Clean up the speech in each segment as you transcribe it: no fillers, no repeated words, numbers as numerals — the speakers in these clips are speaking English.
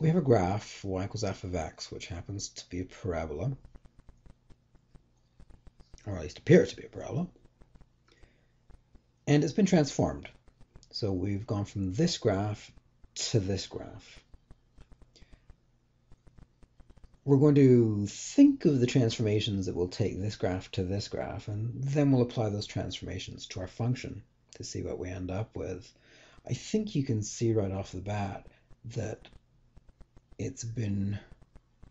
we have a graph y equals f of x, which happens to be a parabola, or at least appears to be a parabola, and it's been transformed. So we've gone from this graph to this graph. We're going to think of the transformations that will take this graph to this graph, and then we'll apply those transformations to our function to see what we end up with. I think you can see right off the bat that it's been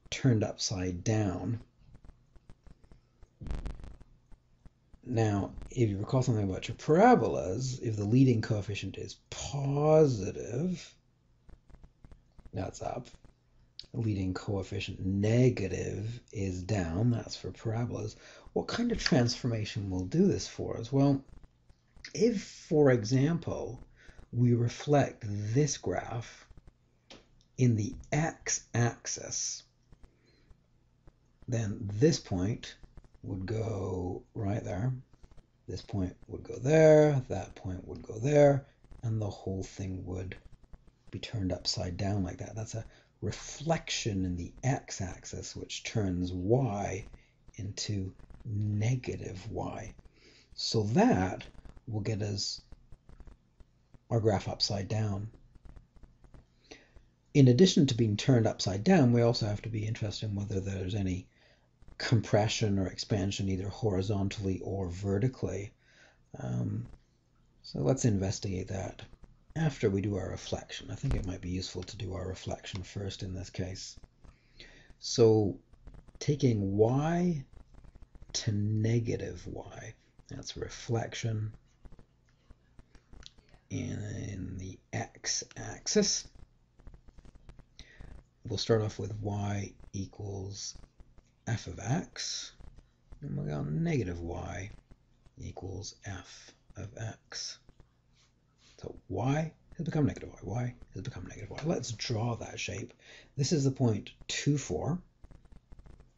turned upside down. Now, if you recall something about your parabolas, if the leading coefficient is positive, that's up. The leading coefficient negative is down, that's for parabolas. What kind of transformation will do this for us? Well, if, for example, we reflect this graph in the x-axis, then this point would go right there, this point would go there, that point would go there, and the whole thing would be turned upside down like that. That's a reflection in the x-axis, which turns y into negative y. So that will get us our graph upside down. In addition to being turned upside down, we also have to be interested in whether there's any compression or expansion either horizontally or vertically. So let's investigate that after we do our reflection. I think it might be useful to do our reflection first in this case. So taking y to negative y, that's reflection in the x-axis. We'll start off with y equals f of x, and we'll go negative y equals f of x. So y has become negative y has become negative y. Let's draw that shape. This is the point 2, 4.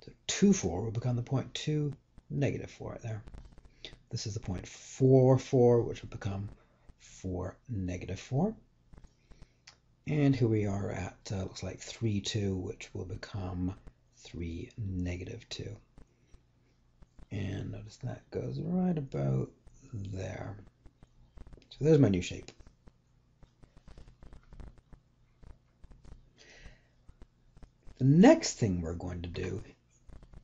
So 2, 4 will become the point 2, negative 4 right there. This is the point 4, 4, which will become 4, negative 4. And here we are at, looks like 3, 2, which will become 3, negative 2. And notice that goes right about there. So there's my new shape. The next thing we're going to do,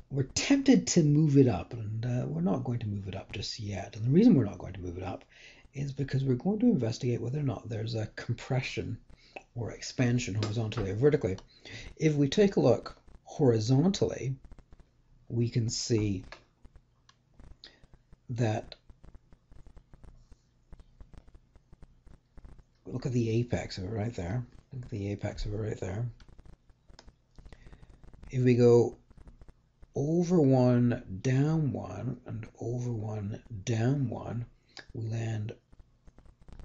we're tempted to move it up, and we're not going to move it up just yet. And the reason we're not going to move it up is because we're going to investigate whether or not there's a compression or expansion horizontally or vertically. If we take a look horizontally, we can see that, look at the apex of it right there. Look at the apex of it right there. If we go over 1, down 1, and over 1, down 1, we land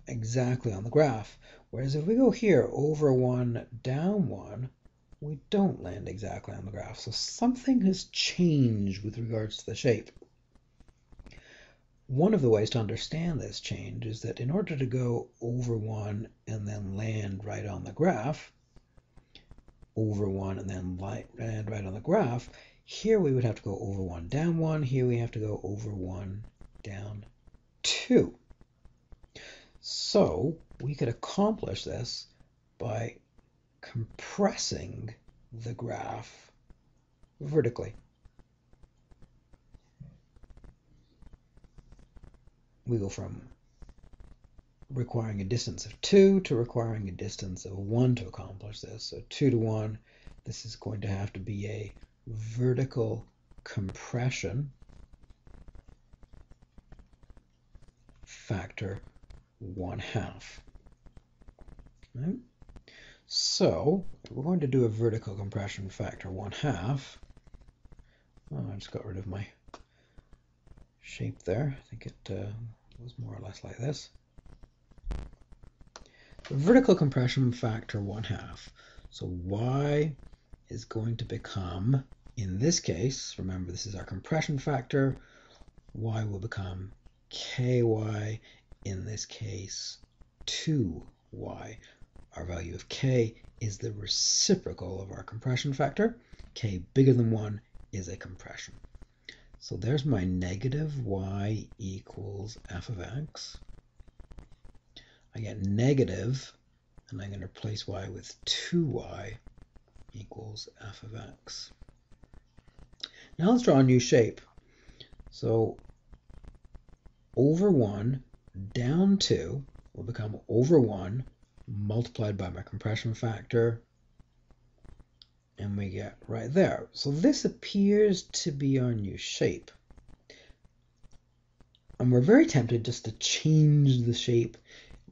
exactly on the graph. Whereas if we go here, over 1, down 1, we don't land exactly on the graph. So something has changed with regards to the shape. One of the ways to understand this change is that in order to go over 1 and then land right on the graph, over 1 and then land right on the graph, here we would have to go over 1, down 1. Here we have to go over 1, down 2. So we could accomplish this by compressing the graph vertically. We go from requiring a distance of 2 to requiring a distance of 1 to accomplish this. So 2 to 1, this is going to have to be a vertical compression factor 1/2. Right? So we're going to do a vertical compression factor 1/2. Oh, I just got rid of my shape there. I think it was more or less like this. The vertical compression factor 1/2. So y is going to become, in this case, remember this is our compression factor, y will become ky, in this case 2y. Our value of k is the reciprocal of our compression factor. K bigger than 1 is a compression. So there's my negative y equals f of x. I get negative, and I'm going to replace y with 2y equals f of x. Now let's draw a new shape. So over 1 down 2 will become over 1 multiplied by my compression factor, and we get right there. So this appears to be our new shape. And we're very tempted just to change the shape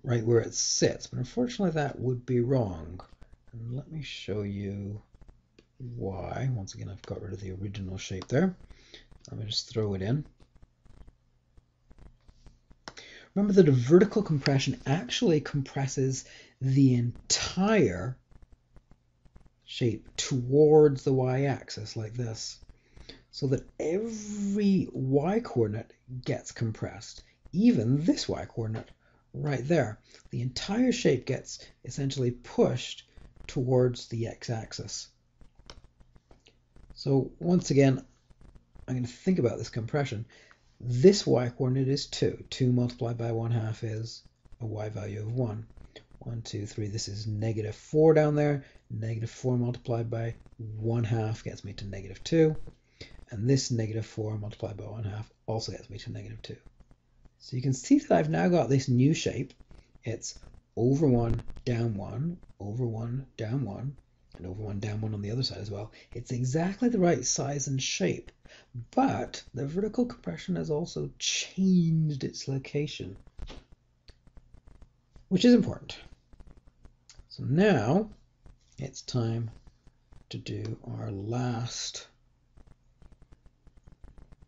right where it sits, but unfortunately that would be wrong. And let me show you why. Once again, I've got rid of the original shape there. Let me just throw it in. Remember that a vertical compression actually compresses the entire shape towards the y-axis like this, so that every y-coordinate gets compressed, even this y-coordinate right there. The entire shape gets essentially pushed towards the x-axis. So once again, I'm going to think about this compression. This y-coordinate is 2. 2 multiplied by 1/2 is a y value of 1. 1, 2, 3. This is negative 4 down there. Negative 4 multiplied by 1/2 gets me to negative 2. And this negative 4 multiplied by 1/2 also gets me to negative 2. So you can see that I've now got this new shape. It's over 1, down 1, over 1, down 1, and over 1, down 1 on the other side as well. It's exactly the right size and shape, but the vertical compression has also changed its location, which is important. So now it's time to do our last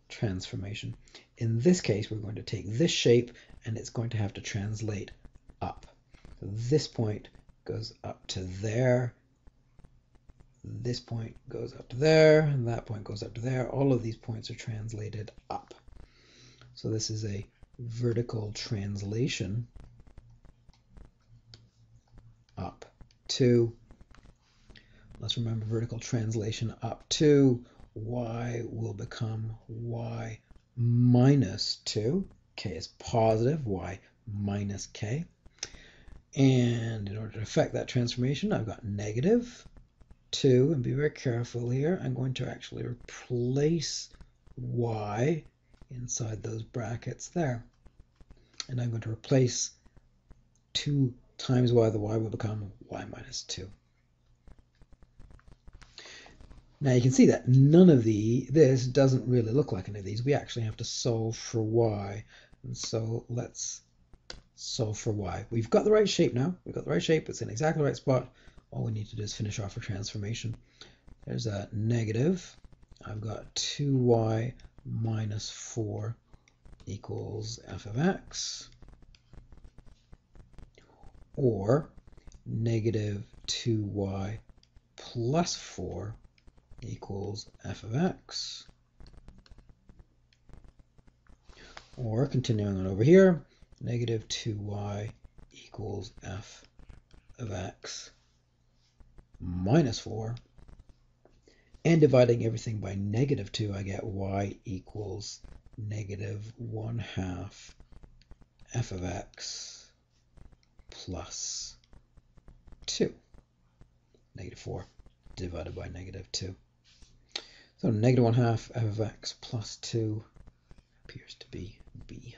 transformation. In this case, we're going to take this shape and it's going to have to translate up. So this point goes up to there. This point goes up to there, and that point goes up to there. All of these points are translated up. So this is a vertical translation up 2. Let's remember vertical translation up 2. Y will become y minus 2. K is positive, y minus k. And in order to affect that transformation, I've got negative 2, and be very careful here. I'm going to actually replace y inside those brackets there. And I'm going to replace 2 times y. The y will become y minus 2. Now you can see that none of this doesn't really look like any of these. We actually have to solve for y. And so let's solve for y. We've got the right shape now. We've got the right shape. It's in exactly the right spot. All we need to do is finish off our transformation. There's a negative. I've got 2y minus 4 equals f of x. Or negative 2y plus 4 equals f of x. Or continuing on over here, negative 2y equals f of x minus 4. And dividing everything by negative 2, I get y equals negative 1/2 f of x plus 2. Negative 4 divided by negative 2. So negative 1/2 f of x plus 2 appears to be B.